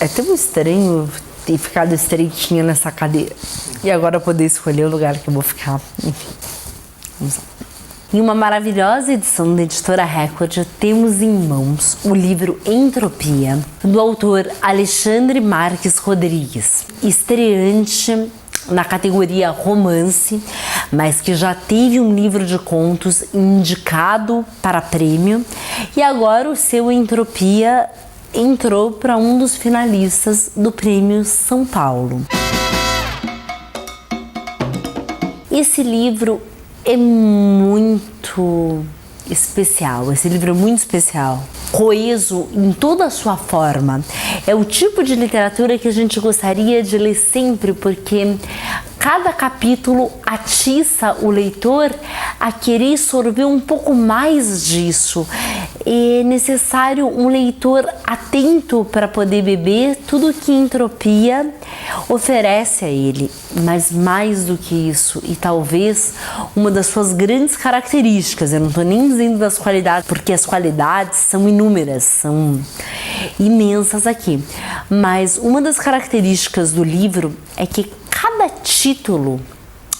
É tão estranho ter ficado estreitinha nessa cadeira. E agora poder escolher o lugar que eu vou ficar. Enfim, vamos lá. Em uma maravilhosa edição da Editora Record, temos em mãos o livro Entropia, do autor Alexandre Marques Rodrigues, estreante na categoria romance, mas que já teve um livro de contos indicado para prêmio, e agora o seu Entropia entrou para um dos finalistas do Prêmio São Paulo. Esse livro é muito especial, esse livro é muito especial, coeso em toda a sua forma. É o tipo de literatura que a gente gostaria de ler sempre, porque cada capítulo atiça o leitor a querer sorver um pouco mais disso. É necessário um leitor atento para poder beber tudo que Entropia oferece a ele, mas mais do que isso, e talvez uma das suas grandes características, eu não estou nem dizendo das qualidades, porque as qualidades são inúmeras, são imensas aqui, mas uma das características do livro é que cada título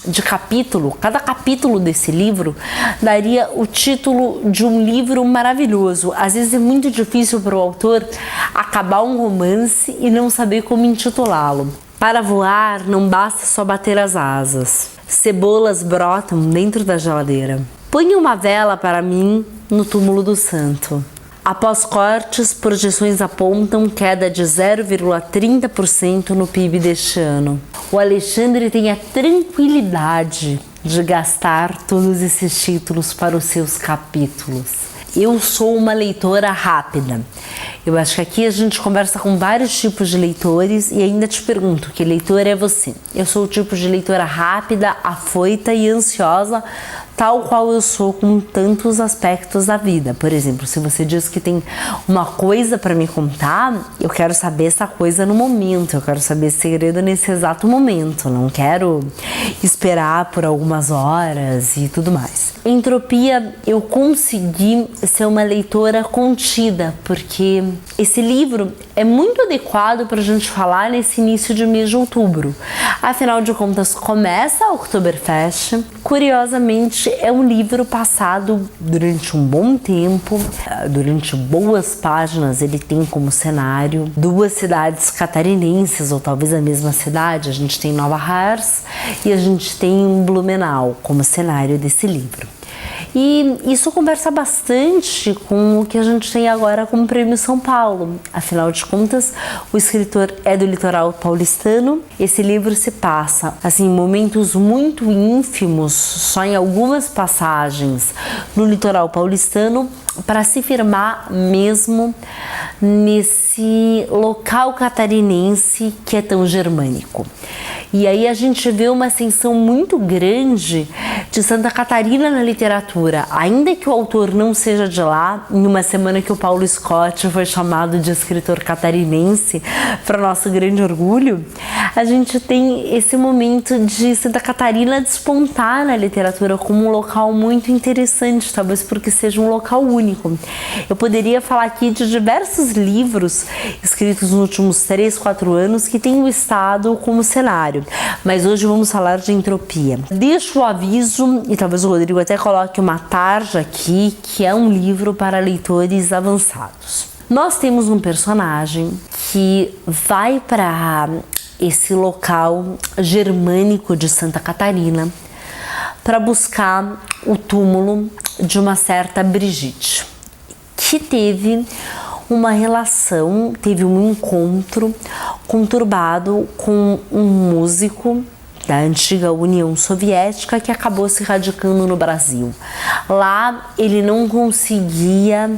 de capítulo, cada capítulo desse livro daria o título de um livro maravilhoso. Às vezes é muito difícil para o autor acabar um romance e não saber como intitulá-lo. Para voar não basta só bater as asas. Cebolas brotam dentro da geladeira. Ponha uma vela para mim no túmulo do santo. Após cortes, projeções apontam queda de 0,30% no PIB deste ano. O Alexandre tem a tranquilidade de gastar todos esses títulos para os seus capítulos. Eu sou uma leitora rápida. Eu acho que aqui a gente conversa com vários tipos de leitores e ainda te pergunto, que leitor é você? Eu sou o tipo de leitora rápida, afoita e ansiosa, tal qual eu sou com tantos aspectos da vida. Por exemplo, se você diz que tem uma coisa para me contar, eu quero saber essa coisa no momento, eu quero saber esse segredo nesse exato momento, não quero esperar por algumas horas e tudo mais. Entropia, eu consegui ser uma leitora contida, porque esse livro é muito adequado para a gente falar nesse início de mês de outubro. Afinal de contas, começa a Oktoberfest. Curiosamente, é um livro passado durante um bom tempo, durante boas páginas. Ele tem como cenário duas cidades catarinenses, ou talvez a mesma cidade. A gente tem Nova Hartz e a gente tem Blumenau como cenário desse livro. E isso conversa bastante com o que a gente tem agora como Prêmio São Paulo. Afinal de contas, o escritor é do litoral paulistano. Esse livro se passa, assim, momentos muito ínfimos, só em algumas passagens no litoral paulistano, para se firmar mesmo nesse local catarinense que é tão germânico. E aí a gente vê uma ascensão muito grande de Santa Catarina na literatura, ainda que o autor não seja de lá. Em uma semana que o Paulo Scott foi chamado de escritor catarinense, para nosso grande orgulho, a gente tem esse momento de Santa Catarina despontar na literatura como um local muito interessante, talvez porque seja um local único. Eu poderia falar aqui de diversos livros escritos nos últimos 3, 4 anos que têm o estado como cenário, mas hoje vamos falar de Entropia. Deixo o aviso, e talvez o Rodrigo até coloque uma tarja aqui, que é um livro para leitores avançados. Nós temos um personagem que vai para esse local germânico de Santa Catarina para buscar o túmulo de uma certa Brigitte, que teve uma relação, teve um encontro conturbado com um músico da antiga União Soviética que acabou se radicando no Brasil. Lá ele não conseguia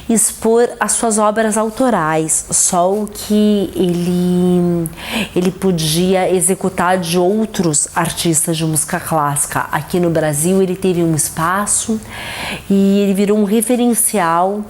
expor as suas obras autorais, só o que ele podia executar de outros artistas de música clássica. Aqui no Brasil ele teve um espaço e ele virou um referencial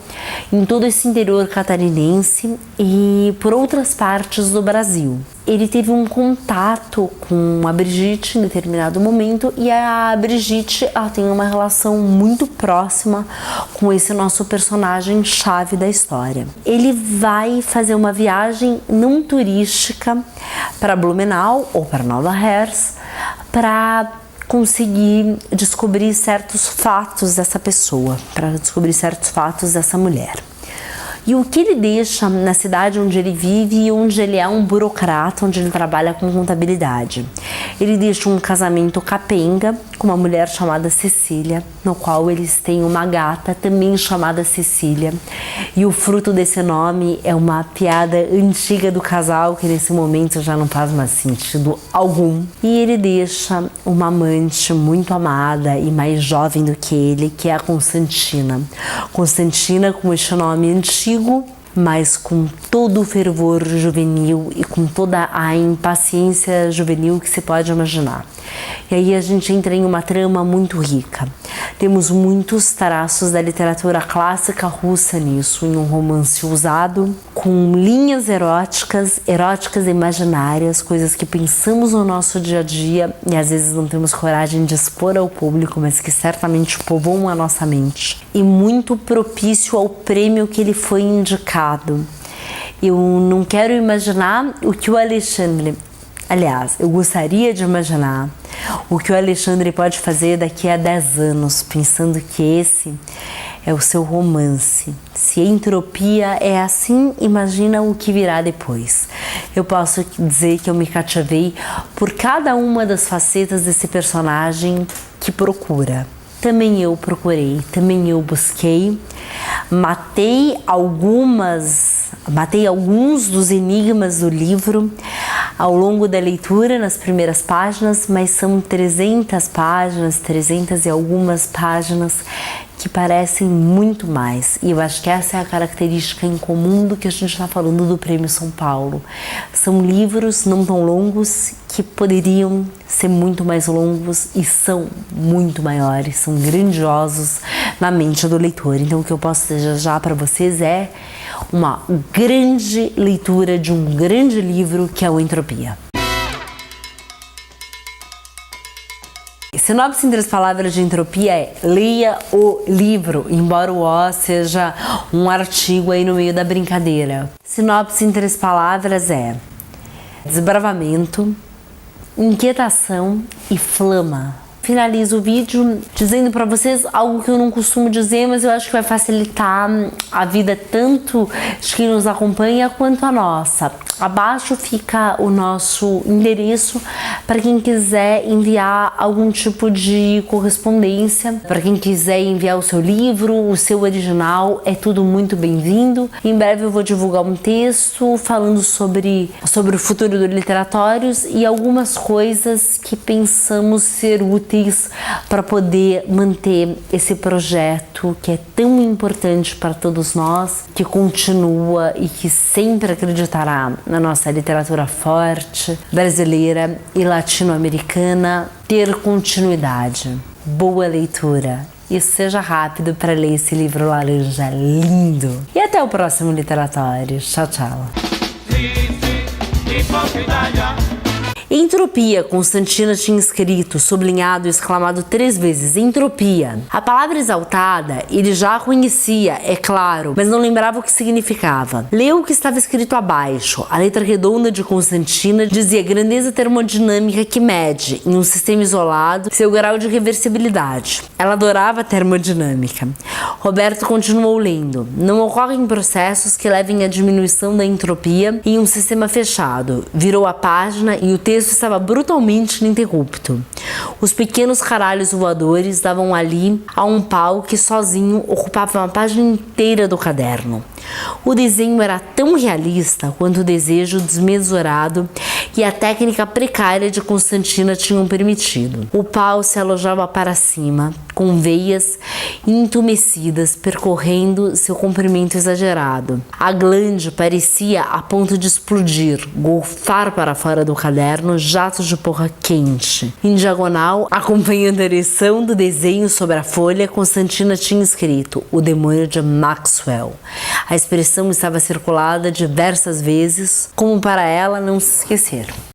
em todo esse interior catarinense e por outras partes do Brasil. ele teve um contato com a Brigitte em determinado momento, e a Brigitte, ela tem uma relação muito próxima com esse nosso personagem chave da história. Ele vai fazer uma viagem não turística para Blumenau ou para Nova Herz para conseguir descobrir certos fatos dessa pessoa, para descobrir certos fatos dessa mulher. E o que ele deixa na cidade onde ele vive e onde ele é um burocrata, onde ele trabalha com contabilidade. Ele deixa um casamento capenga com uma mulher chamada Cecília, no qual eles têm uma gata também chamada Cecília. E o fruto desse nome é uma piada antiga do casal, que nesse momento já não faz mais sentido algum. E ele deixa uma amante muito amada e mais jovem do que ele, que é a Constantina. Constantina com este nome antigo, mas com todo o fervor juvenil e com toda a impaciência juvenil que se pode imaginar. E aí a gente entra em uma trama muito rica. Temos muitos traços da literatura clássica russa nisso, em um romance usado, com linhas eróticas e imaginárias, coisas que pensamos no nosso dia a dia e às vezes não temos coragem de expor ao público, mas que certamente povoam a nossa mente. E muito propício ao prêmio que ele foi indicado. Eu não quero imaginar o que o Alexandre... Aliás, eu gostaria de imaginar o que o Alexandre pode fazer daqui a 10 anos, pensando que esse é o seu romance. Se a Entropia é assim, imagina o que virá depois. Eu posso dizer que eu me cativei por cada uma das facetas desse personagem que procura. Também eu procurei, também eu busquei, matei alguns dos enigmas do livro ao longo da leitura, nas primeiras páginas, mas são 300 páginas, 300 e algumas páginas que parecem muito mais. E eu acho que essa é a característica em comum do que a gente está falando do Prêmio São Paulo. São livros não tão longos que poderiam ser muito mais longos e são muito maiores, são grandiosos na mente do leitor. Então o que eu posso desejar para vocês é uma grande leitura de um grande livro que é o Entropia. Sinopse em 3 palavras de Entropia é: leia o livro, embora o O seja um artigo aí no meio da brincadeira. Sinopse em 3 palavras é: desbravamento, inquietação e flama. Finalizo o vídeo dizendo para vocês algo que eu não costumo dizer, mas eu acho que vai facilitar a vida tanto de quem nos acompanha quanto a nossa. Abaixo fica o nosso endereço para quem quiser enviar algum tipo de correspondência, para quem quiser enviar o seu livro, o seu original, é tudo muito bem-vindo. Em breve eu vou divulgar um texto falando sobre o futuro do Literatórios e algumas coisas que pensamos ser úteis para poder manter esse projeto que é tão importante para todos nós, que continua e que sempre acreditará na nossa literatura forte, brasileira e latino-americana, ter continuidade. Boa leitura e seja rápido para ler esse livro laranja lindo. E até o próximo Literatório. Tchau, tchau. Entropia, Constantina tinha escrito, sublinhado e exclamado 3 vezes, entropia. A palavra exaltada ele já conhecia, é claro, mas não lembrava o que significava. Leu o que estava escrito abaixo. A letra redonda de Constantina dizia grandeza termodinâmica que mede, em um sistema isolado, seu grau de reversibilidade. Ela adorava a termodinâmica. Roberto continuou lendo. Não ocorrem processos que levem à diminuição da entropia em um sistema fechado. Virou a página e o texto estava brutalmente ininterrupto. Os pequenos caralhos voadores davam ali a um pau que sozinho ocupava uma página inteira do caderno. O desenho era tão realista quanto o desejo desmesurado e a técnica precária de Constantina tinham permitido. O pau se alojava para cima, com veias entumecidas, percorrendo seu comprimento exagerado. A glande parecia a ponto de explodir, golfar para fora do caderno jatos de porra quente. Em diagonal, acompanhando a ereção do desenho sobre a folha, Constantina tinha escrito: o demônio de Maxwell. A expressão estava circulada diversas vezes, como para ela não se esquecer.